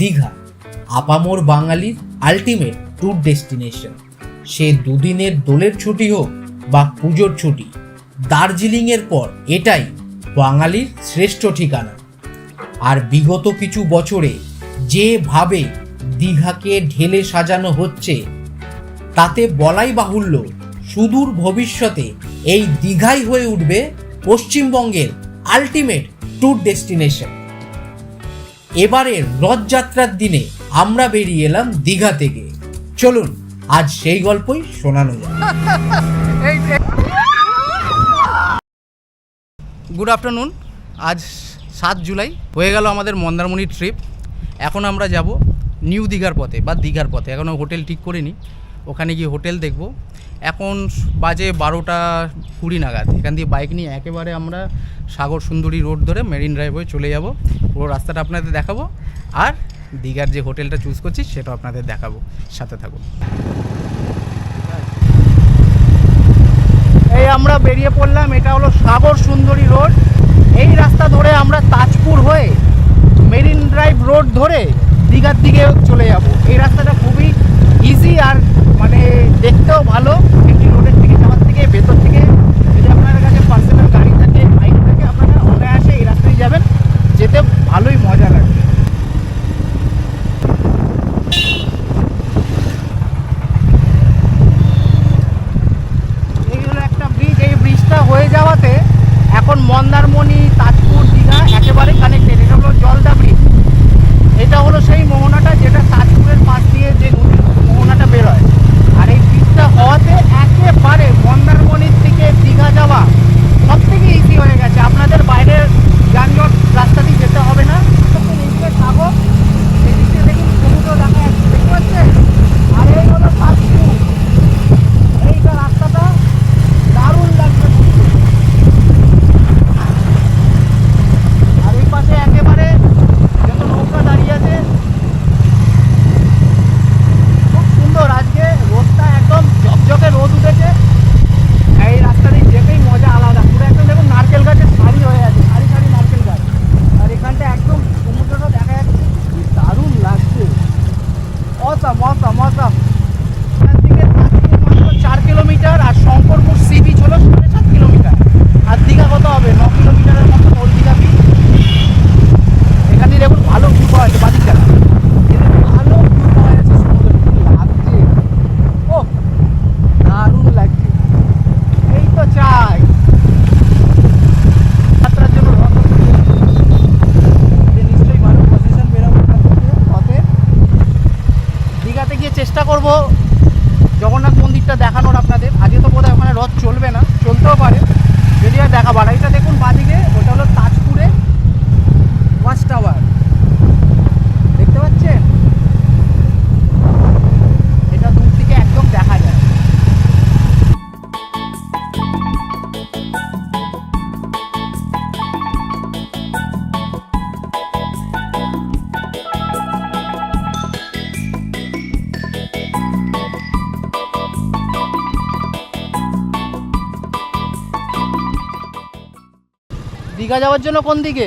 দীঘা আপামর বাঙালির ultimate tour destination. সে দুদিনের দোলের ছুটি হোক বা পুজোর ছুটি, দার্জিলিংয়ের পর এটাই বাঙালির শ্রেষ্ঠ ঠিকানা। আর বিগত কিছু বছরে যেভাবে দীঘাকে ঢেলে সাজানো হচ্ছে তাতে বলাই বাহুল্য সুদূর ভবিষ্যতে এই দীঘাই হয়ে উঠবে পশ্চিমবঙ্গের আলটিমেট ট্যুর ডেস্টিনেশন। এবারের রথযাত্রার দিনে আমরা বেরিয়ে এলাম দীঘা থেকে। চলুন আজ সেই গল্পই শোনানো যায়। Good afternoon. আজ 7 জুলাই হয়ে গেল আমাদের মন্দারমণি ট্রিপ। এখন আমরা যাব নিউ দীঘার পথে বা দীঘার পথে। এখনও হোটেল ঠিক করিনি, ওখানে গিয়ে হোটেল দেখব। এখন বাজে 12:20 নাগাদ। এখান দিয়ে বাইক নিয়ে একেবারে আমরা সাগর সুন্দরী রোড ধরে মেরিন ড্রাইভ হয়ে চলে যাব। পুরো রাস্তাটা আপনাদের দেখাবো, আর দীঘার যে হোটেলটা চুজ করছি সেটাও আপনাদের দেখাবো। সাথে থাকুন। এই আমরা বেরিয়ে পড়লাম, এটা হলো সাগর সুন্দরী রোড। এই রাস্তা ধরে আমরা তাজপুর হয়ে মেরিন ড্রাইভ রোড ধরে দীঘার দিকে চলে যাব। এই রাস্তাটা খুবই ইজি আর মানে দেখতেও ভালো। এমনি রোডের থেকে যাওয়ার থেকে ভেতর থেকে যদি আপনার কাছে পার্সোনাল গাড়ি থাকে, বাইক থাকে, আপনারা অনায়াসে এই রাস্তায় যাবেন, যেতে ভালোই মজা লাগবে। এই হলো একটা ব্রিজ। এই ব্রিজটা হয়ে যাওয়াতে এখন মন্দারমণি, তাজপুর, দীঘা একেবারে কানেক্টেড। এটা হলো জলদা ব্রিজ। এটা হলো সেই মোহনাটা যেটা তাজপুরের পাশ দিয়ে যে মোহনাটা বেরোয়। আর এই ব্রিজটা হওয়াতে একেবারে মন্দারমণির থেকে দীঘা যাওয়া সব থেকে ইজি হয়ে গেছে। আপনাদের বাইরের যানজট রাস্তা দিয়ে যেতে হবে না। নিচে সাগর, এদিকে দেখুন সমুদ্র দেখা যাচ্ছে, দেখতে পাচ্ছেন। আর এই হলো তাজপুর। এইটা রাস্তাটা দারুণ লাগবে। আর এই পাশে একেবারে যত নৌকা দাঁড়িয়ে আছে, খুব সুন্দর। আজকে রোদটা একদম ঝকঝকে রোদ উঠেছে। এই রাস্তা দিয়ে যেতেই মজা আলাদা। পুরো একদম দেখুন নারকেল গাছের সারি হয়ে আছে, সারি সারি নারকেল গাছ। আর এখানটা একদম সমুদ্রটা দেখা যাচ্ছে, কি দারুণ লাগছে। Awesome awesome awesome. এখান থেকে তাজপুর মাত্র 4 কিলোমিটার, আর শঙ্করপুর সি বিচ হলো 7.5 কিলোমিটার। আর দীঘা কত হবে? 9 কিলোমিটারের মতো ওর দীঘা বিচ। এখানে দেখুন ভালো ভিউ পাওয়া যাচ্ছে, বাদিকটা ভালো ভিউ পাওয়া যাচ্ছে। সমুদ্র কি লাগছে, ও দারুণ লাগছে। এই তো চাই যাত্রার জন্য রথ নিশ্চয়ই ভালো পজিশন বেরোবে রথের। দীঘাতে গিয়ে চেষ্টা করব জগন্নাথ মন্দিরটা দেখানোর আপনাদের। আজকে তো বোধহয় ওখানে রথ চলবে না, চলতেও পারে, যদি আর দেখাবার। এটা দেখুন বাদিকে, ওটা হলো তাজপুরের ওয়াচ টাওয়ার, দেখতে পাচ্ছেন। এটা দূর থেকে একদম দেখা যায়। দীঘা যাওয়ার জন্য কোন দিকে?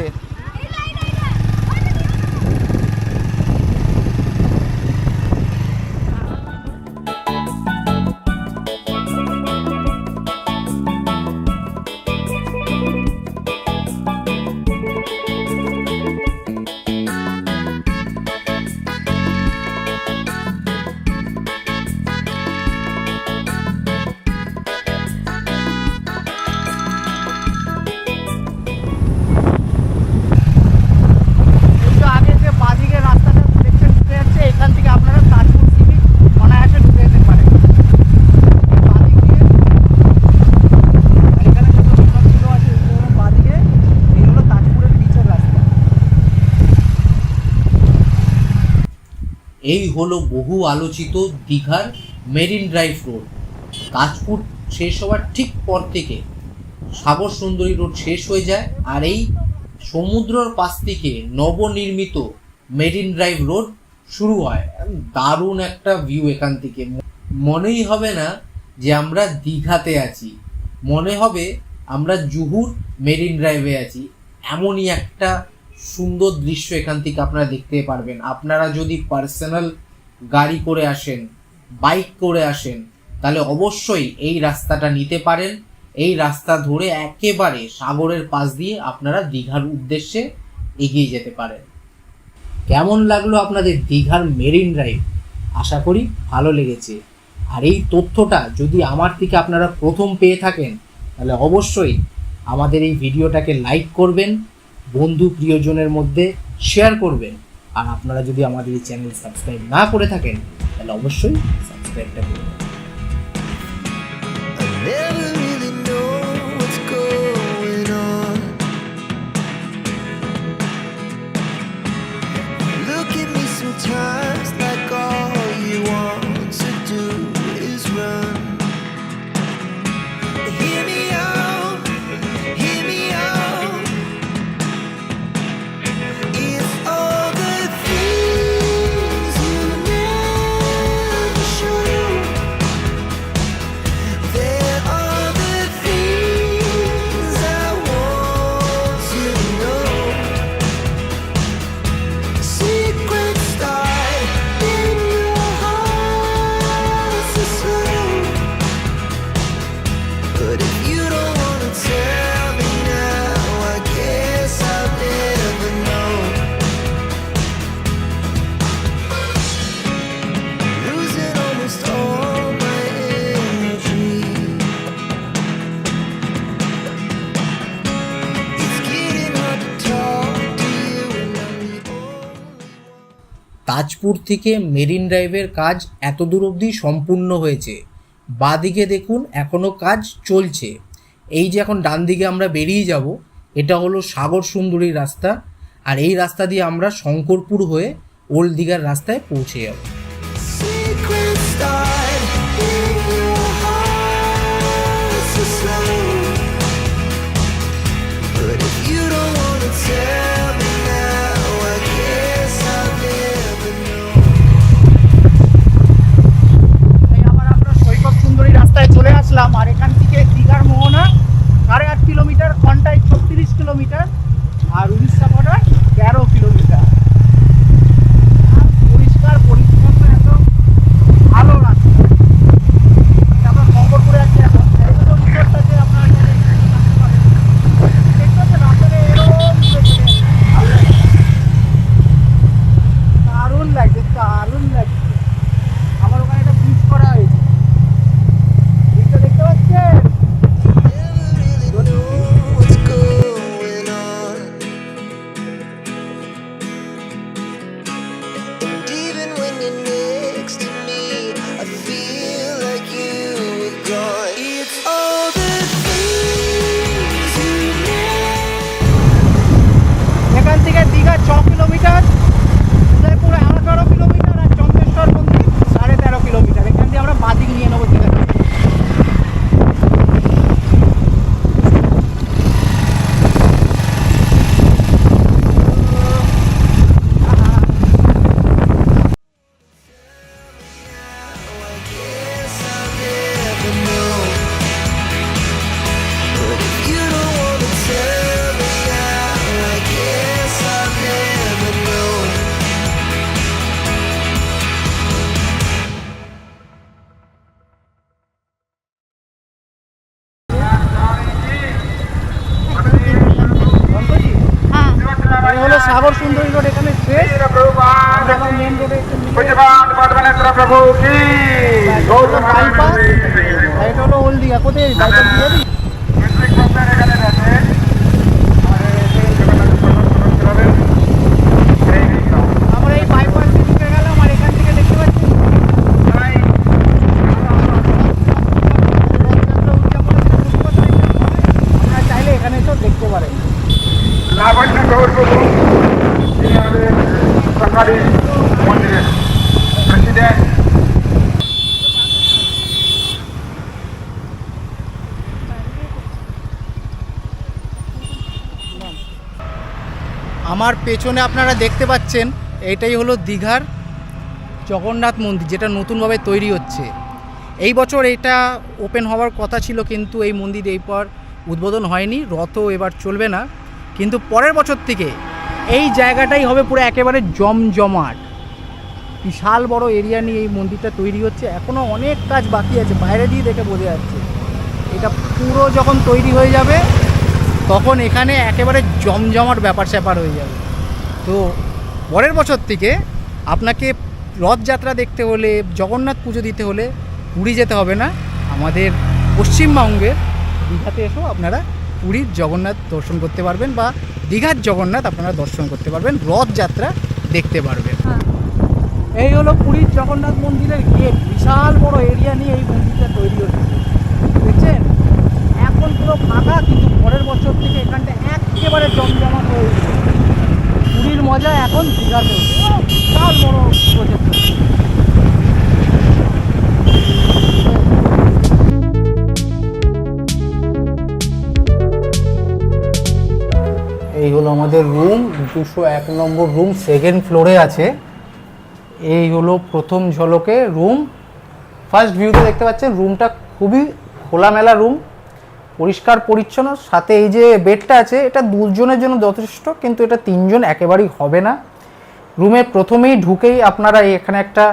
এই হলো বহু আলোচিত দীঘার মেরিন ড্রাইভ রোড। তাজপুর শেষ হওয়ার ঠিক পর থেকে সাগর সুন্দরী রোড শেষ হয়ে যায়, আর এই সমুদ্রের পাশ থেকে নবনির্মিত মেরিন ড্রাইভ রোড শুরু হয়। দারুণ একটা ভিউ এখান থেকে। মনেই হবে না যে আমরা দীঘাতে আছি, মনে হবে আমরা জুহুর মেরিন ড্রাইভে আছি। এমনই একটা সুন্দর দৃশ্য এখান থেকে আপনারা দেখতে পারবেন। আপনারা যদি পার্সোনাল গাড়ি করে আসেন, বাইক করে আসেন, তাহলে অবশ্যই এই রাস্তাটা নিতে পারেন। এই রাস্তা ধরে একেবারে সাগরের পাশ দিয়ে আপনারা দীঘার উদ্দেশ্যে এগিয়ে যেতে পারেন। কেমন লাগলো আপনাদের দীঘার মেরিন ড্রাইভ? আশা করি ভালো লেগেছে। আর এই তথ্যটা যদি আমার থেকে আপনারা প্রথম পেয়ে থাকেন, তাহলে অবশ্যই আমাদের এই ভিডিওটাকে লাইক করবেন, বন্ধু প্রিয়জনের মধ্যে শেয়ার করবেন। আর আপনারা যদি আমাদের এই চ্যানেল সাবস্ক্রাইব না করে থাকেন, তাহলে অবশ্যই সাবস্ক্রাইবটা করবেন। Never really know what's going on. Look at me sometimes like all you want to do is run. Hear me out, hear me out. It's all the things you never show. There are the things I want to know. Secrets start in your heart so slow. But if you don't wanna tell me now, I guess I'll never know. Losing almost all my energy. It's getting hard to talk to you and I'm the only Tajpur থেকে marine ড্রাইভের কাজ এত দূর অবধি সম্পূর্ণ হয়েছে। বাঁদিকে দেখুন এখনও কাজ চলছে। এই যে এখন ডান দিকে আমরা বেরিয়ে যাব, এটা হলো সাগর সুন্দরী রাস্তা। আর এই রাস্তা দিয়ে আমরা শঙ্করপুর হয়ে ওল্ড দীঘার রাস্তায় পৌঁছে যাব। secrets start in your heart so slow. But if you don't wanna tell me now, I guess I'll never know. এই আবার আমরা সৈকত সুন্দরী রাস্তায় চলে আসলাম। আর এখান থেকে দীঘার মোহনা 8.5 কিলোমিটার, ঘন্টায় 36 কিলোমিটার, আর উড়িষ্যা বর্ডার 13 কিলোমিটার। আর পরিষ্কার পরিচ্ছন্ন, একদম ভালো রাস্তা। আমরা শঙ্করপুরে আছি এখন। এই হলো রিসোর্টটাতে আপনারা এখানে থাকতে পারেন। দেখতে পাচ্ছেন রাস্তাটা এরকম ঘুরে চলে যাচ্ছে। দারুণ লাগছে, দারুণ লাগছে। আমার ওখানে একটা ব্রিজ করা হয়েছে, ব্রিজটা দেখতে পাচ্ছেন? Never really know what's going on. And even when you're next to me, I feel like you were gone. It's all the things you never. এখান থেকে দীঘা 6 কিলোমিটার, উদয়পুর 18 কিলোমিটার, আর চন্দ্রেশ্বর মন্দির 13.5 কিলোমিটার। এখান দিয়ে আমরা বাদিক নিয়ে নেবো দীঘা থেকে। I guess I'll never know. But if you don't wanna tell me now, I guess I'll never know. এই হলো সাগর সুন্দরী রোড, এখানে শেষ। আমরা আবার মেন রোডে একটু নিয়ে प्रभु की বাইপাস। আর এটা হলো ওল্ড দীঘা। কোথায় বাইপাস দিয়ে দিই? আমরা এই বাইপাস দিয়ে ঢুকে গেলাম। আর এখান থেকে দেখতে পাচ্ছি রথযাত্রা উদযাপনের যে পুষ্পতলা, আপনারা চাইলে এখানে এসেও দেখতে পারেন। लावण्य गौर प्रभु सरकारी मंदिर प्रेसिडेंट আমার পেছনে আপনারা দেখতে পাচ্ছেন, এটাই হলো দীঘার জগন্নাথ মন্দির, যেটা নতুনভাবে তৈরি হচ্ছে। এই বছর এটা ওপেন হওয়ার কথা ছিল, কিন্তু এই মন্দির এই পর উদ্বোধন হয়নি। রথও এবার চলবে না, কিন্তু পরের বছর থেকে এই জায়গাটাই হবে পুরো একেবারে জমজমাট। বিশাল বড় এরিয়া নিয়ে এই মন্দিরটা তৈরি হচ্ছে, এখনও অনেক কাজ বাকি আছে, বাইরে দিয়ে দেখে বোঝা যাচ্ছে। এটা পুরো যখন তৈরি হয়ে যাবে তখন এখানে একেবারে জমজমাট ব্যাপার স্যাপার হয়ে যাবে। তো পরের বছর থেকে আপনাকে রথযাত্রা দেখতে হলে, জগন্নাথ পুজো দিতে হলে পুরী যেতে হবে না, আমাদের পশ্চিমবঙ্গের দীঘাতে এসেও আপনারা পুরীর জগন্নাথ দর্শন করতে পারবেন বা দীঘার জগন্নাথ আপনারা দর্শন করতে পারবেন, রথযাত্রা দেখতে পারবেন। এই হলো পুরীর জগন্নাথ মন্দিরের গেট। বিশাল বড় এরিয়া নিয়ে এই মন্দিরটা তৈরি হচ্ছে, দেখছেন? এখন পুরো ফাঁকা, কিন্তু পরের বছর থেকে এখানটা একেবারে জমজমাট হয়ে উঠবে। পুরীর মজা এখন দীঘাতে হচ্ছে। বিশাল বড় প্রজেক্ট। এই হলো আমাদের রুম, 201 নম্বর রুম, সেকেন্ড ফ্লোরে আছে। এই হলো প্রথম ঝলকে রুম। ফার্স্ট ভিউতে দেখতে পাচ্ছেন রুমটা খুবই খোলামেলা রুম, পরিষ্কার পরিচ্ছন্ন। সাথে এই যে বেডটা আছে এটা দুজনের জন্য যথেষ্ট, কিন্তু এটা তিনজন একেবারেই হবে না। রুমে প্রথমেই ঢুকেই আপনারা এখানে একটা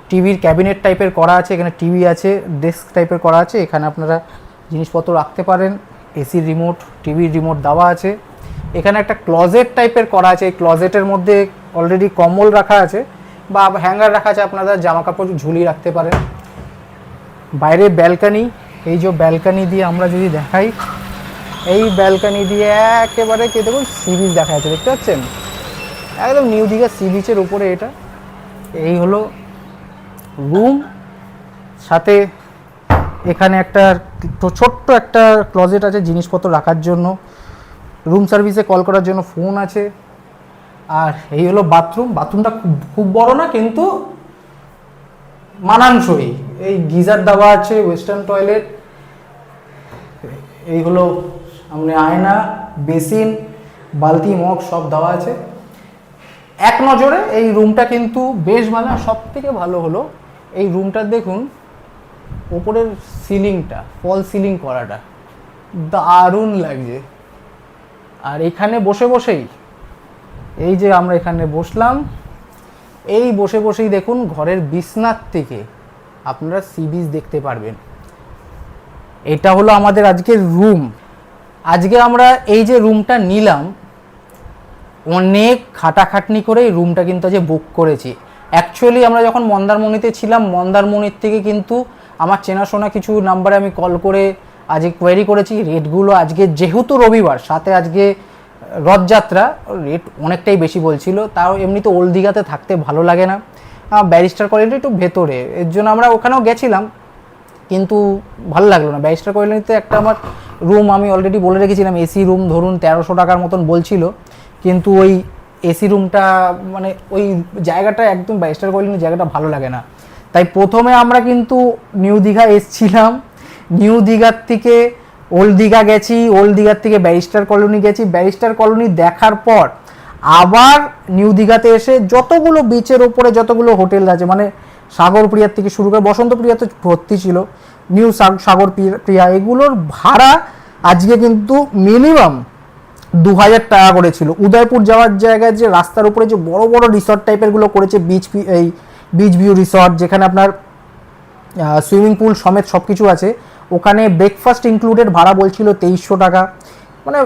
টিভির ক্যাবিনেট টাইপের করা আছে, এখানে টিভি আছে, ডেস্ক টাইপের করা আছে, এখানে আপনারা জিনিসপত্র রাখতে পারেন। এসির রিমোট, টিভির রিমোট দেওয়া আছে। এখানে একটা ক্লজেট টাইপের করা আছে, এই ক্লজেটের মধ্যে অলরেডি কম্বল রাখা আছে বা হ্যাঙ্গার রাখা আছে, আপনারা জামা কাপড় ঝুলিয়ে রাখতে পারেন। বাইরে ব্যালকানি, এই যে ব্যালকানি দিয়ে আমরা যদি দেখাই, এই ব্যালকানি দিয়ে একেবারে কে দেখুন সি বিচ দেখা যাচ্ছে, দেখতে পাচ্ছেন? একদম নিউ দীঘা সি বিচের উপরে এটা। এই হলো রুম, সাথে এখানে একটা ছোট্ট একটা ক্লজেট আছে জিনিসপত্র রাখার জন্য। রুম সার্ভিসে কল করার জন্য ফোন আছে। আর এই হলো বাথরুম। বাথরুমটা খুব বড় না, কিন্তু মানানসই। এই গিজার দেওয়া আছে, ওয়েস্টার্ন টয়লেট। এই হলো সামনে আয়না, বেসিন, বালতি, মগ সব দেওয়া আছে। এক নজরে এই রুমটা কিন্তু বেশ ভালো। সব থেকে ভালো হলো এই রুমটার দেখুন ওপরের সিলিংটা, ফল সিলিং করাটা দারুণ লাগছে। আর এখানে বসে বসেই, এই যে আমরা এখানে বসলাম, এই বসে বসেই দেখুন ঘরের বিছনার থেকে আপনারা সি বিচ দেখতে পারবেন। এটা হলো আমাদের আজকের রুম। আজকে আমরা এই যে রুমটা নিলাম, অনেক খাটাখাটনি করে এই রুমটা কিন্তু আজকে বুক করেছি। অ্যাকচুয়ালি আমরা যখন মন্দারমণিতে ছিলাম, মন্দারমণির থেকে কিন্তু আমার চেনাশোনা কিছু নাম্বারে আমি কল করে আজকে কোয়েরি করেছি রেটগুলো। আজকে যেহেতু রবিবার, সাথে আজকে রথযাত্রা, রেট অনেকটাই বেশি বলছিল। তাও এমনিতে ওল্ড দীঘাতে থাকতে ভালো লাগে না, ব্যারিস্টার কলোনি একটু ভেতরে, এর জন্য আমরা ওখানেও গেছিলাম, কিন্তু ভালো লাগলো না। ব্যারিস্টার কলোনিতে একটা আমার রুম আমি অলরেডি বলে রেখেছিলাম, এসি রুম ধরুন 1300 টাকার মতন বলছিল, কিন্তু ওই এসি রুমটা মানে ওই জায়গাটা একদম ব্যারিস্টার কলোনির জায়গাটা ভালো লাগে না। তাই প্রথমে আমরা কিন্তু নিউ দীঘা এসছিলাম, নিউ দীঘার থেকে ওল্ড দীঘা গেছি, ওল্ড দীঘার থেকে ব্যারিস্টার কলোনি গেছি, ব্যারিস্টার কলোনি দেখার পর আবার নিউ দীঘাতে এসে যতগুলো বিচের ওপরে যতগুলো হোটেল আছে, মানে সাগরপ্রিয়ার থেকে শুরু করে বসন্তপ্রিয়া তো ভর্তি ছিল, নিউ সাগরপ্রিয়া, এগুলোর ভাড়া আজকে কিন্তু মিনিমাম 2000 টাকা করে ছিল। উদয়পুর যাওয়ার জায়গায় যে রাস্তার উপরে যে বড় বড় রিসর্ট টাইপেরগুলো করেছে, বিচ ভিউ রিসর্ট, যেখানে আপনার সুইমিং পুল সমেত সব কিছু আছে, ওখানে ব্রেকফাস্ট ইনক্লুডেড ভাড়া বলছিল 2300 টাকা, মানে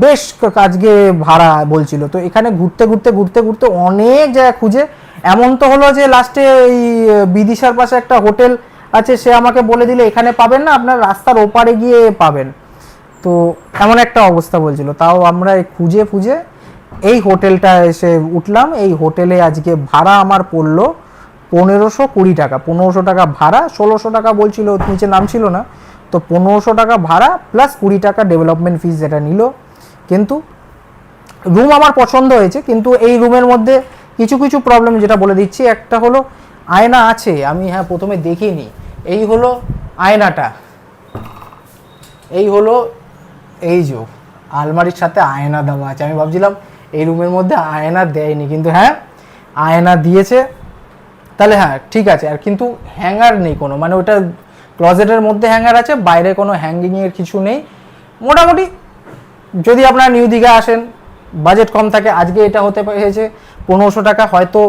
বেশ আজকে ভাড়া বলছিল। তো এখানে ঘুরতে ঘুরতে ঘুরতে ঘুরতে অনেক জায়গা খুঁজে এমন তো হলো যে লাস্টে এই বিদিশার পাশে একটা হোটেল আছে, সে আমাকে বলে দিলে এখানে পাবেন না, আপনার রাস্তার ওপারে গিয়ে পাবেন। তো এমন একটা অবস্থা বলছিল, তাও আমরা খুঁজে খুঁজে এই হোটেলটা এসে উঠলাম। এই হোটেলে আজকে ভাড়া আমার পড়লো 1520 টাকা, 1500 টাকা ভাড়া, 1600 টাকা বলছিল, নিচে নাম ছিল না, তো 1500 টাকা ভাড়া প্লাস 20 টাকা ডেভেলপমেন্ট ফিস যেটা নিল। কিন্তু রুম আমার পছন্দ হয়েছে, কিন্তু এই রুমের মধ্যে কিছু কিছু প্রবলেম যেটা বলে দিচ্ছি। একটা হলো আয়না আছে, আমি প্রথমে দেখিনি, এই হলো আয়নাটা, এই হলো এই যে আলমারির সাথে আয়না দেওয়া আছে। আমি ভাবছিলাম এই রুমের মধ্যে আয়না দেয়নি, কিন্তু আয়না দিয়েছে, তাহলে ঠিক আছে। আর কিন্তু হ্যাঙ্গার নেই কোনো, মানে ওটা ক্লজেটের মধ্যে হ্যাঙ্গার আছে, বাইরে কোনো হ্যাঙ্গিংয়ের কিছু নেই। মোটামুটি যদি আপনারা নিউ দীঘা আসেন বাজেট কম থাকে। আজকে এটা হতে পেরেছে 1500 টাকা, হয়তো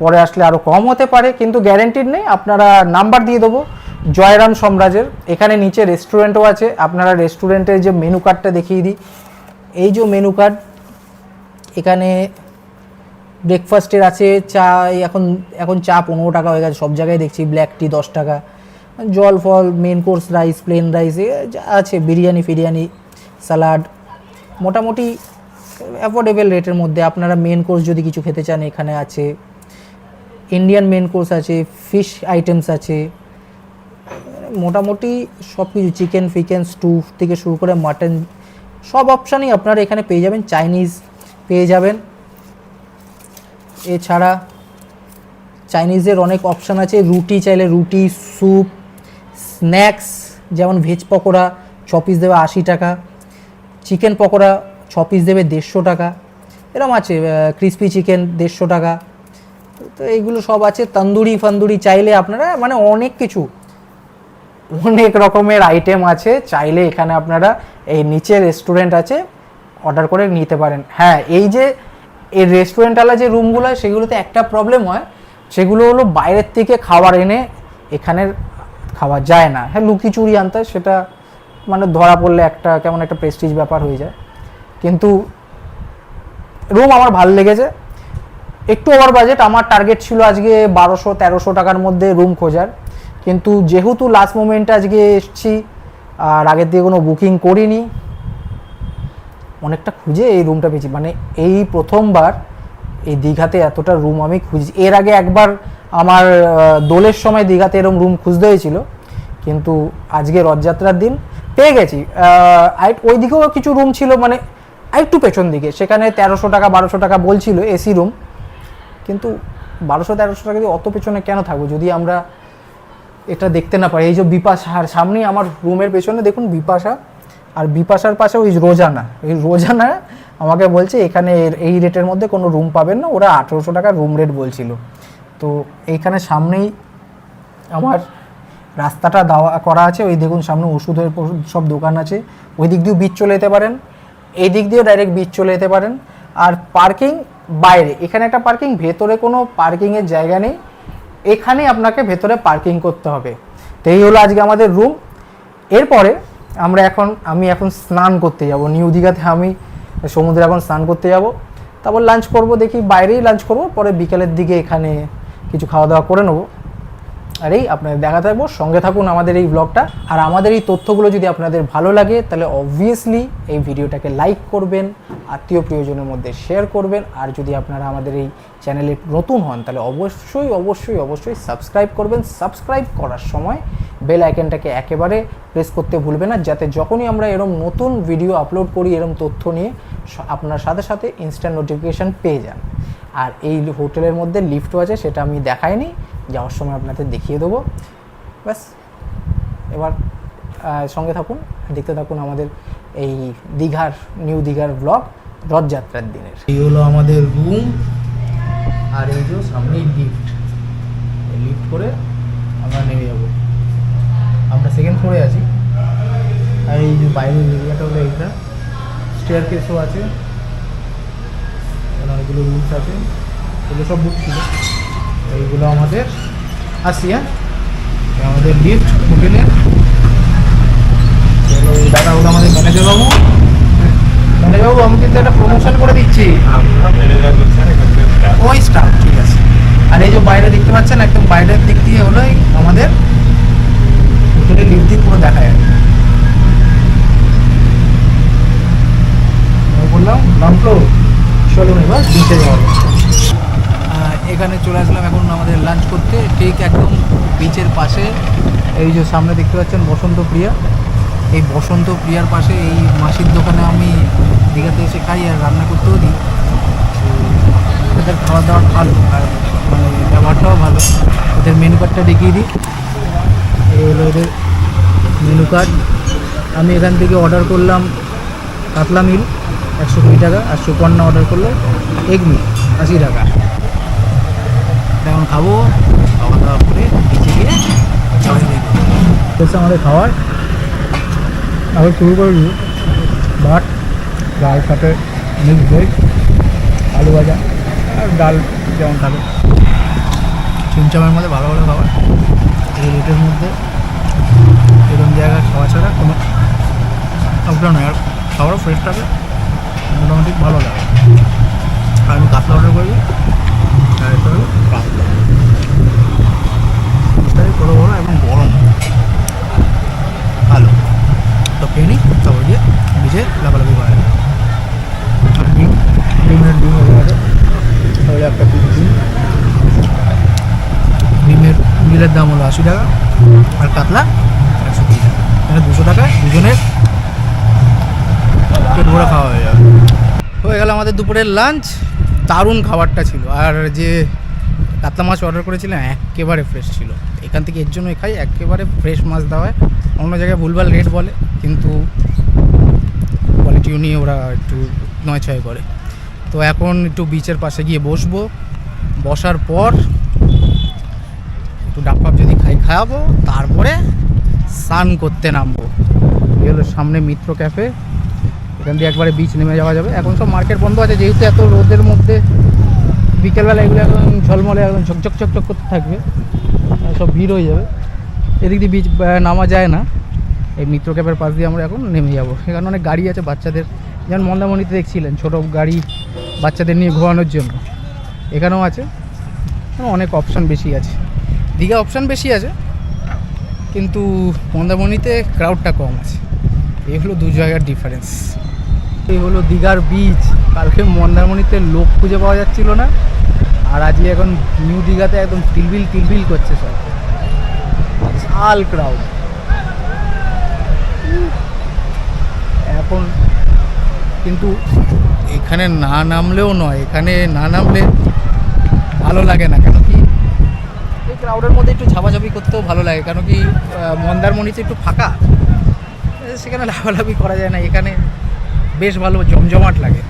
পরে আসলে আরও কম হতে পারে, কিন্তু গ্যারেন্টিড নেই। আপনারা নাম্বার দিয়ে দেবো জয়রাম সম্রাজের। এখানে নিচে রেস্টুরেন্টও আছে, আপনারা রেস্টুরেন্টের যে মেনু কার্ডটা দেখিয়ে দিই। এই যে মেনু কার্ড, এখানে ব্রেকফাস্টের আছে চা, এখন চা 15 টাকা হয়ে গেছে সব জায়গায় দেখছি, ব্ল্যাক টি 10 টাকা, জল ফল, main course rice, plain rice যা আছে, বিরিয়ানি ফিরিয়ানি, স্যালাড, মোটামুটি অ্যাফোর্ডেবল রেটের মধ্যে। আপনারা মেন কোর্স যদি কিছু খেতে চান এখানে আছে, ইন্ডিয়ান মেন কোর্স আছে, ফিশ আইটেমস আছে, মোটামুটি সব কিছু, চিকেন ফিকেন স্টু থেকে শুরু করে মাটন, সব অপশানই আপনারা এখানে পেয়ে যাবেন। চাইনিজ পেয়ে যাবেন, এছাড়া চাইনিজের অনেক অপশান আছে। রুটি চাইলে রুটি, স্যুপ, স্ন্যাক্স যেমন ভেজ পকোড়া 6 পিস দেবে 80 টাকা, চিকেন পকোড়া 6 পিস দেবে 150 টাকা, এরকম আছে। ক্রিসপি চিকেন 150 টাকা, তো এইগুলো সব আছে। তন্দুরি ফান্দুরি চাইলে আপনারা, মানে অনেক কিছু, অনেক রকমের আইটেম আছে। চাইলে এখানে আপনারা এই নিচে রেস্টুরেন্ট আছে, অর্ডার করে নিতে পারেন। হ্যাঁ, এই যে এই রেস্টুরেন্টওয়ালা যে রুমগুলো হয় সেগুলোতে একটা প্রবলেম হয়, সেগুলো হলো বাইরের থেকে খাবার এনে এখানে খাওয়া যায় না। হ্যাঁ, লুকি চুরি আনতে হয়, সেটা মানে ধরা পড়লে একটা কেমন একটা প্রেস্টিজ ব্যাপার হয়ে যায়। কিন্তু রুম আমার ভালো লেগেছে। একটু ওভার বাজেট, আমার টার্গেট ছিল আজকে 1200-1300 টাকার মধ্যে রুম খোঁজার, কিন্তু যেহেতু লাস্ট মোমেন্টে আজকে এসেছি আর আগের দিয়ে কোনো বুকিং করিনি, অনেকটা খুঁজে এই রুমটা পেয়েছি। মানে এই প্রথমবার এই দীঘাতে এতটা রুম আমি খুঁজি। এর আগে একবার আমার দোলের সময় দীঘাতে এরকম রুম খুঁজতে হয়েছিল, কিন্তু আজকে রথযাত্রার দিন পেয়ে গেছি। ওই দিকেও কিছু রুম ছিল, মানে একটু পেছন দিকে, সেখানে 1300 টাকা 1200 টাকা বলছিল এসি রুম, কিন্তু 1200-1300 টাকা দিয়ে অত পেছনে কেন থাকবো যদি আমরা এটা দেখতে না পারি। এই যে বিপাশার সামনেই আমার রুমের পেছনে দেখুন বিপাশা, আর বিপাশার পাশে ওই রোজানা, এই রোজানা আমাকে বলছে এখানে এই রেটের মধ্যে কোনো রুম পাবেন না, ওরা 1800 টাকা রুম রেট বলছিল। তো এইখানে সামনেই আমার রাস্তাটা দেওয়া করা আছে, ওই দেখুন সামনে ওষুধের সব দোকান আছে, ওই দিক দিয়েও বিচ চলে যেতে পারেন, এই দিক দিয়েও ডাইরেক্ট বিচ চলে যেতে পারেন। আর পার্কিং বাইরে, এখানে একটা পার্কিং, ভেতরে কোনো পার্কিংয়ের জায়গা নেই, এখানেই আপনাকে ভেতরে পার্কিং করতে হবে। তো এই হলো আজকে আমাদের রুম। এরপরে আমি এখন স্নান করতে যাব নিউ দীঘাতে, আমি সমুদ্রে এখন স্নান করতে যাব, তারপর লাঞ্চ করব, দেখি বাইরেই লাঞ্চ করব, পরে বিকেলের দিকে এখানে কিছু খাওয়া দাওয়া করে নেবো। আর এই আপনাদের দেখা থাকবো, সঙ্গে থাকুন আমাদের এই ব্লগটা। আর আমাদের এই তথ্যগুলো যদি আপনাদের ভালো লাগে তাহলে অবভিয়াসলি এই ভিডিওটাকে লাইক করবেন, আত্মীয় প্রিয়জনের মধ্যে শেয়ার করবেন। আর যদি আপনারা আমাদের এই চ্যানেলে নতুন হন তাহলে অবশ্যই সাবস্ক্রাইব করবেন। সাবস্ক্রাইব করার সময় বেল আইকনটাকে একেবারে প্রেস করতে ভুলবেন না, যাতে যখনই আমরা এরকম নতুন ভিডিও আপলোড করি এরকম তথ্য নিয়ে আপনার সাথে সাথে ইনস্ট্যান্ট নোটিফিকেশান পেয়ে যান। আর এই হোটেলের মধ্যে লিফটও আছে, সেটা আমি দেখাইনি, যাওয়ার সময় আপনাদের দেখিয়ে দেবো। ব্যাস, এবার সঙ্গে থাকুন, দেখতে থাকুন আমাদের এই নিউ দীঘার ব্লগ রথযাত্রার দিনের। এই হলো আমাদের রুম, আর এই যে সামনেই লিফট করে আমরা নেমে যাব। আমরা সেকেন্ড ফ্লোরে আছি, আর এই যে বাইরের এরিয়াটা হলো এইটা, স্টেয়ার কেসও আছে, অনেকগুলো রুমস আছে, এগুলো সব বুক ছিল। এইগুলো আমাদের আসিয়া, আমাদের লিফট হোটেলের। দাদা হলো আমাদের ম্যানেজার বাবু। আমি কিন্তু একটা প্রমোশন করে দিচ্ছি, ওই স্টাফ, ঠিক আছে। আর এই যে বাইরে দেখতে পাচ্ছেন, একদম বাইরের দিক দিয়ে হলো আমাদের হোটেলের লিফট দিয়ে পুরো দেখা যায়। বললাম লম্পো, চলুন এবার বিচে যাওয়া। এখানে চলে আসলাম এখন আমাদের লাঞ্চ করতে, ঠিক একদম বিচের পাশে। এই যে সামনে দেখতে পাচ্ছেন বসন্তপ্রিয়া, এই বসন্তপ্রিয়ার পাশে এই মাসির দোকানে আমি দীঘাতে এসে খাই আর রান্না করতেও দিই। ওদের খাওয়া দাওয়া ভালো, আর মানে ব্যবহারটাও ভালো। ওদের মেনু কার্ডটা দেখিয়ে দিই, এই হলো ওদের মেনু কার্ড। আমি এখান থেকে অর্ডার করলাম কাতলা মিল 120 টাকা, আর সুপর্ণা অর্ডার করলো এগ মিল 80 টাকা। এখন খাবো, খাওয়া দাওয়া করে নিচে গিয়ে আমাদের খাওয়ার আবার শুরু করে দিই। ভাত, ডাল সাথে মিক্স ভেজ, আলু ভাজা আর ডাল যেমন থাকে। চিমচামের মধ্যে ভালো ভালো খাবার, এই রেটের মধ্যে এরকম জায়গায় খাওয়া ছাড়া কোনো অপশন নয়। আর খাবারও ফ্রেশ থাকে, মোটামুটি ভালো লাগে। আর আমি কাতলা অর্ডার করি, আর এটা হলো কাতলা, এটাই বড়ো বড়ো এবং গরম ভালো। তো খেয়ে নিই, তারপর দিয়ে ভিজে লাফালাফি করা যায়। আর ডিমের ডিম হয়ে গেছে, তাহলে একটা পিস ডিমের বিলের দাম হলো 80 টাকা, আর কাতলা 130 টাকা। মানে 200 টাকায় দুজনের পেট ভরে খাওয়া হয়ে যাবে। হয়ে গেল আমাদের দুপুরের লাঞ্চ। দারুণ খাবারটা ছিল। আর যে কাতলা মাছ অর্ডার করেছিলাম একেবারে ফ্রেশ ছিল। এখান থেকে এর জন্যই খাই, একেবারে ফ্রেশ মাছ দেওয়া হয়। অন্য জায়গায় ভুলভাল রেট বলে, কিন্তু কোয়ালিটিও নিয়ে ওরা একটু নয় ছয় করে। তো এখন একটু বিচের পাশে গিয়ে বসবো, বসার পর একটু ডাব ফাব যদি খাওয়াবো, তারপরে স্নান করতে নামবো। এই হলো সামনে মিত্র ক্যাফে, এখান দিয়ে একবারে বিচ নেমে যাওয়া যাবে। এখন সব মার্কেট বন্ধ আছে, যেহেতু এত রোদের মধ্যে বিকেলবেলা এগুলো একদম ঝলমলে একদম ঝকঝক চকচক করতে থাকবে, সব ভিড় হয়ে যাবে। এদিক দিয়ে বিচ নামা যায় না। এই মিত্র ক্যাফের পাশ দিয়ে আমরা এখন নেমে যাবো। এখানে অনেক গাড়ি আছে বাচ্চাদের, যেমন মন্দারমণিতে দেখছিলেন ছোটো গাড়ি বাচ্চাদের নিয়ে ঘোরানোর জন্য, এখানেও আছে। অনেক অপশান বেশি আছে, দীঘা অপশান বেশি আছে, কিন্তু মন্দারমণিতে ক্রাউডটা কম আছে। এই হলো দু জায়গার ডিফারেন্স। এই হলো দীঘার বিচ। কালকে মন্দারমণিতে লোক খুঁজে পাওয়া যাচ্ছিল না, আর আজকে এখন নিউ দীঘাতে একদম টিলবিল করছে সব, বিশাল ক্রাউড। এখন কিন্তু এখানে না নামলেও নয়, এখানে না নামলে ভালো লাগে না। কেন কি এই ক্রাউডের মধ্যে একটু ঝাপাঝাপি করতেও ভালো লাগে, কেন কি মন্দারমণিতে একটু ফাঁকা, সেখানে লাফালাফি করা যায় না। এখানে বেশ ভালো জমজমাট লাগে।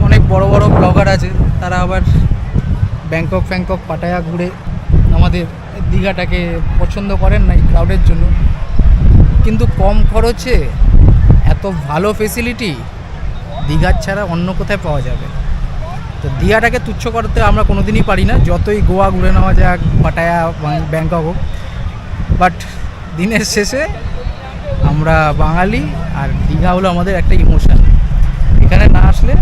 অনেক বড় বড় ব্লগার আছে, তারা আবার ব্যাংকক পাটায়া ঘুরে আমাদের দীঘাটাকে পছন্দ করেন না এই ক্রাউডের জন্য। কিন্তু কম খরচে এত ভালো ফেসিলিটি দীঘার ছাড়া অন্য কোথায় পাওয়া যাবে। তো দীঘাটাকে তুচ্ছ করতে আমরা কোনো দিনই পারি না, যতই গোয়া ঘুরে নেওয়া যাক, পাটায়া ব্যাংকক হোক। বাট দিনের শেষে আমরা বাঙালি, আর দীঘা হলো আমাদের একটা ইমোশন। এখানে না আসলে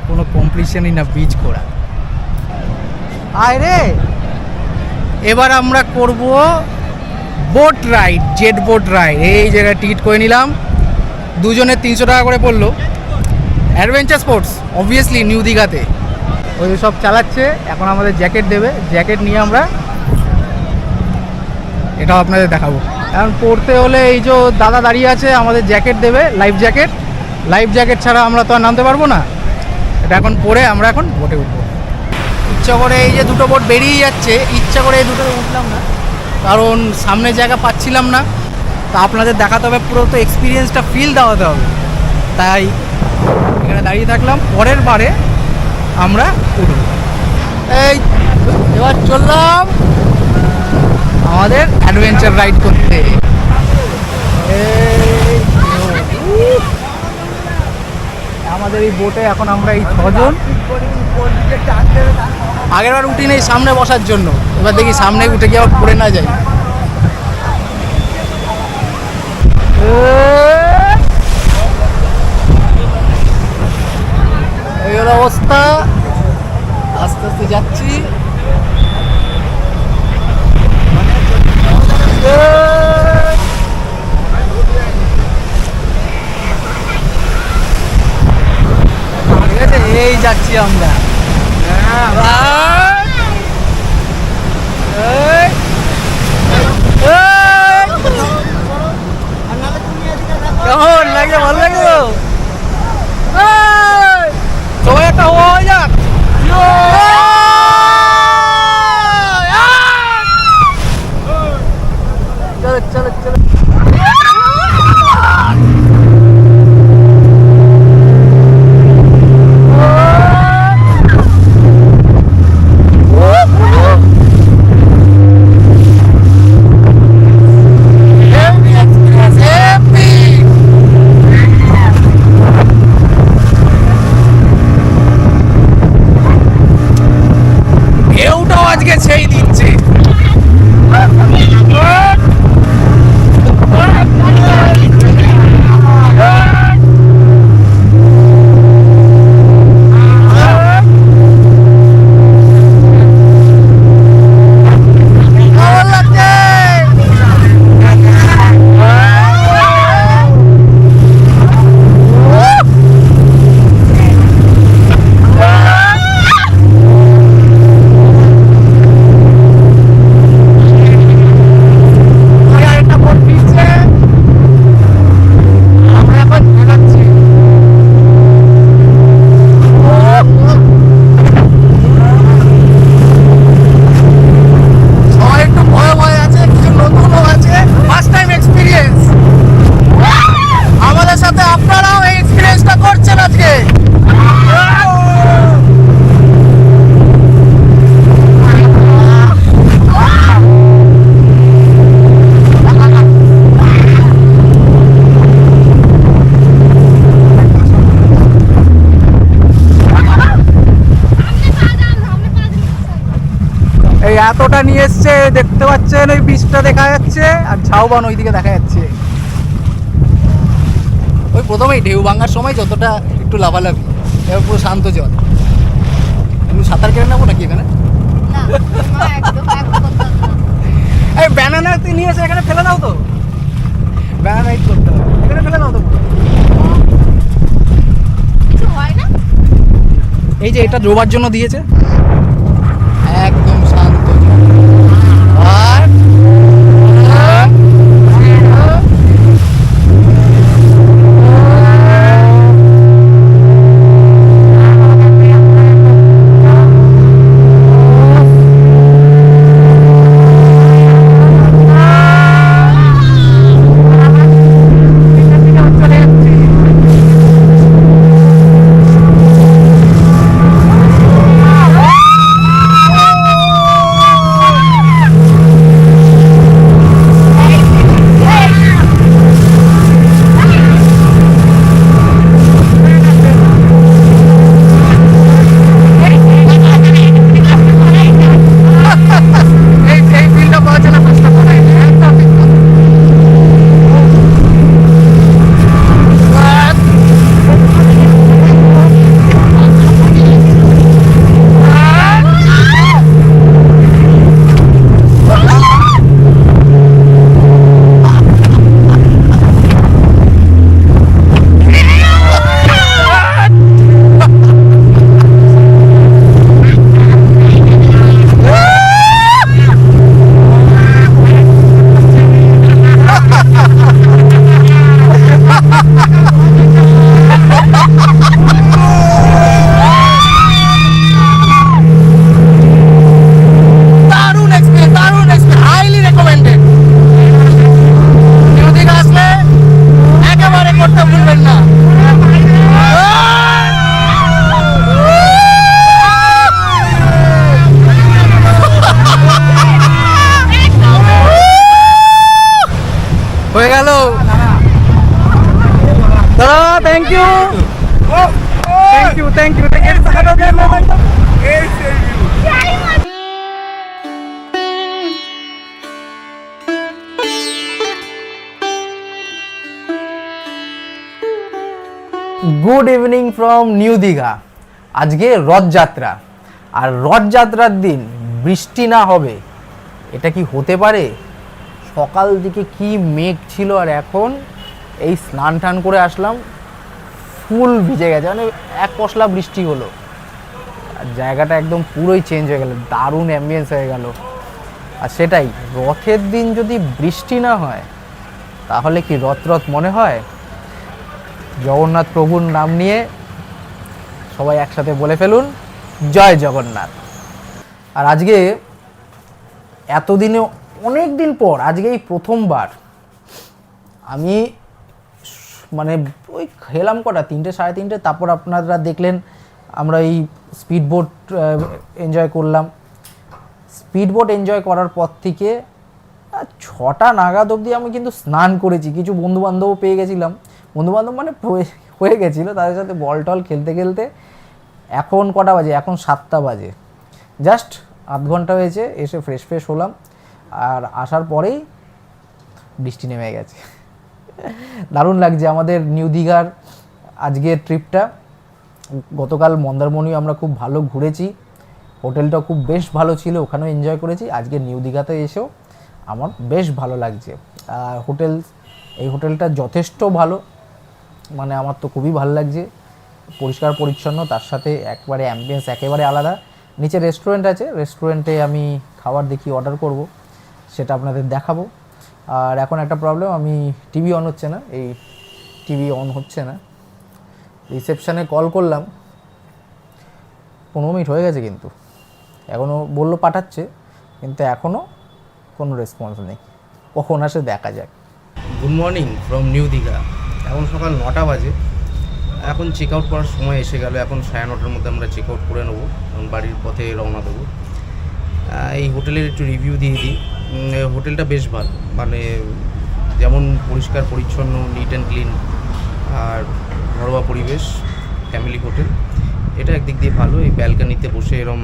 কোনো কম্পিটিশনই না বিচ করা। আয় রে, এবার আমরা করব boat ride, jet boat ride. এই জায়গায় টিকিট করে নিলাম, দুজনের 300 টাকা করে পড়লো। অ্যাডভেঞ্চার স্পোর্টস অবভিয়াসলি নিউ দীঘাতে। ওই সব চালাচ্ছে, এখন আমাদের জ্যাকেট দেবে, জ্যাকেট নিয়ে আমরা এটাও আপনাদের দেখাবো। এখন পড়তে হলে এই যে দাদা দাঁড়িয়ে আছে, আমাদের জ্যাকেট দেবে, লাইফ জ্যাকেট ছাড়া আমরা তো আর নামতে পারবো না। এটা এখন পরে আমরা এখন বোটে উঠবো। ইচ্ছা করে এই যে দুটো বোট বেরিয়ে যাচ্ছে, ইচ্ছা করে এই দুটো উঠলাম না, কারণ সামনে জায়গা পাচ্ছিলাম না। তা আপনাদের দেখাতে হবে, পুরো তো এক্সপিরিয়েন্সটা ফিল দেওয়াতে হবে, তাই এখানে দাঁড়িয়ে থাকলাম। পরের বারে আমরা উঠব। এই এবার চললাম আমাদের অ্যাডভেঞ্চার রাইড করতে। আমাদের এই বোটে এখন আমরা এই 6 জন। আগের বার উঠি নেই সামনে বসার জন্য, এবার দেখি সামনে উঠে গিয়ে আবার পড়ে না যাই। এই হলো অবস্থা, আস্তে আস্তে যাচ্ছি। এই যাচ্ছি আমরা। কেমন লাগে? ভালো লাগে তো? সবাই একটা হয়ে যাক। চলো চলো চলো। এতটা নিয়ে এসছে, দেখতে পাচ্ছেন ওই বীজটা দেখা যাচ্ছে, আর ঝাউবান ওইদিকে দেখা যাচ্ছে। ওই প্রথমেই ঢেউ ভাঙার সময় যতটা একটু লাফালাফি, এবার পুরো শান্ত জল। একটু সাঁতার কেটে নেবো নাকি এখানে? না মা একদম করতাম না। এই ব্যানানা নিয়ে এসে এখানে ফেলে দাও তো, ব্যানানা রাইড করতে হবে, এখানে ফেলে দাও তো। কিছু হয় না। এই যে এটা ডোবার জন্য দিয়েছে, একদম শান্ত জল। আর এই ফিল্ডটা পাওয়া যায় না পাঁচটা পরে, একদম দারুণ এক্সপিরিয়েন্স, দারুণ এক্সপিরিয়েন্স, হাইলি রেকমেন্ডেড। নদীতে আসলে একেবারে করতে ভুলবেন না। হয়ে গেল দাদা, thank you thank you thank you thank you. Good evening from New Digha. আজকে রথযাত্রা, আর রথযাত্রার দিন বৃষ্টি না হবে এটা কি হতে পারে? সকাল দিকে কি মেঘ ছিল, আর এখন এই স্নান টান করে আসলাম, ফুল ভিজে গেছে, মানে এক পশলা বৃষ্টি হলো, আর জায়গাটা একদম পুরোই চেঞ্জ হয়ে গেল, দারুণ অ্যাম্বিয়েন্স হয়ে গেল। আর সেটাই, রথের দিন যদি বৃষ্টি না হয় তাহলে কি রথ রথ মনে হয়? জগন্নাথ প্রভুর নাম নিয়ে সবাই একসাথে বলে ফেলুন, জয় জগন্নাথ। আর আজকে এতদিনে অনেক দিন পর আজকে এই প্রথমবার আমি মানে ওই খেলাম কটা 3টে 3:30, তারপর আপনারা দেখলেন আমরা এই স্পিড বোট এনজয় করলাম। স্পিড বোট এনজয় করার পর থেকে 6টা নাগাদ অবধি আমি কিন্তু স্নান করেছি, কিছু বন্ধুবান্ধবও পেয়ে গেছিলাম, বন্ধুবান্ধব মানে হয়ে গেছিলো, তাদের সাথে বল টল খেলতে খেলতে এখন কটা বাজে, এখন 7টা বাজে, জাস্ট আধ ঘন্টা হয়েছে এসে ফ্রেশ হলাম, আর আসার পরেই বৃষ্টি নেমে গেছে। দারুণ লাগছে আমাদের নিউ দীঘার আজকের ট্রিপটা। গতকাল মন্দারমণিও আমরা খুব ভালো ঘুরেছি, হোটেলটা খুব বেশ ভালো ছিল, ওখানেও এনজয় করেছি। আজকে নিউ দীঘাতে এসেও আমার বেশ ভালো লাগছে। আর এই হোটেলটা যথেষ্ট ভালো, মানে আমার তো খুবই ভালো লাগছে, পরিষ্কার পরিচ্ছন্ন, তার সাথে একবারে অ্যাম্বিয়েন্স একেবারে আলাদা। নিচে রেস্টুরেন্ট আছে, রেস্টুরেন্টে আমি খাবার দেখি অর্ডার করব, সেটা আপনাদের দেখাবো। আর এখন একটা প্রবলেম, আমি টিভি অন হচ্ছে না, এই টিভি অন হচ্ছে না। রিসেপশানে কল করলাম, 15 মিনিট হয়ে গেছে, কিন্তু এখনও বললো পাঠাচ্ছে, কিন্তু এখনও কোনো রেসপন্স নেই, কখন আসে দেখা যাক। Good morning from New Digha. এখন সকাল 9টা বাজে, এখন চেক আউট করার সময় এসে গেল। এখন 9:30টার মধ্যে আমরা চেক আউট করে নেবো, বাড়ির পথে রওনা দেবো। এই হোটেলের একটু রিভিউ দিয়ে দিই। হোটেলটা বেশ ভালো, মানে যেমন পরিষ্কার পরিচ্ছন্ন, নিট অ্যান্ড ক্লিন, আর ঘরোয়া পরিবেশ, ফ্যামিলি হোটেল, এটা একদিক দিয়ে ভালো। এই ব্যালকানিতে বসে এরম